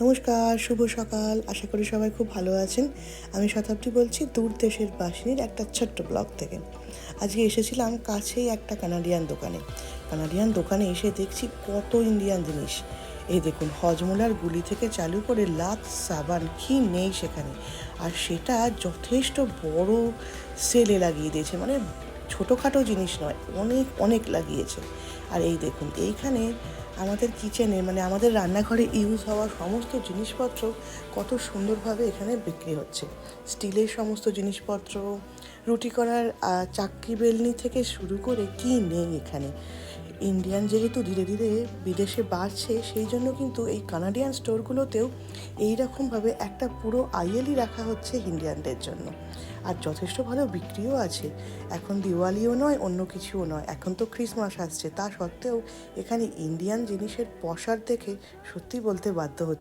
নমস্কার, শুভ সকাল। আশা করি সবাই খুব ভালো আছেন। আমি শতাব্দী বলছি দূর দেশের বাসিনীর একটা ছোট্ট ব্লগ থেকে। আজকে এসেছিলাম কাছেই একটা কানাডিয়ান দোকানে। কানাডিয়ান দোকানে এসে দেখছি কত ইন্ডিয়ান জিনিস। এই দেখুন, হজমোলার গুলি থেকে চালু করে লাক্স, সাবান কি নেই সেখানে। আর সেটা যথেষ্ট বড় সেলে লাগিয়ে দিয়েছে, মানে ছোটোখাটো জিনিস নয়, অনেক অনেক লাগিয়েছে। আর এই দেখুন, এইখানে আমাদের কিচেনে, মানে আমাদের রান্নাঘরে ইউজ হওয়া সমস্ত জিনিসপত্র কত সুন্দরভাবে এখানে বিক্রি হচ্ছে। স্টিলের সমস্ত জিনিসপত্র, রুটি করার চাক্কি বেলনি থেকে শুরু করে কি নেই এখানে। ইন্ডিয়ান যেহেতু ধীরে ধীরে বিদেশে বাড়ছে, সেই জন্য কিন্তু এই কানাডিয়ান স্টোরগুলোতেও এইরকমভাবে একটা পুরো আইএলই রাখা হচ্ছে ইন্ডিয়ানদের জন্য। আর যথেষ্ট ভালো বিক্রিও আছে। এখন দিওয়ালিও নয়, অন্য কিছুও নয়, এখন তো ক্রিসমাস আসছে, তা সত্ত্বেও এখানে ইন্ডিয়ান জিনিসের পসার দেখে সত্যি বলতে বাধ্য হচ্ছে।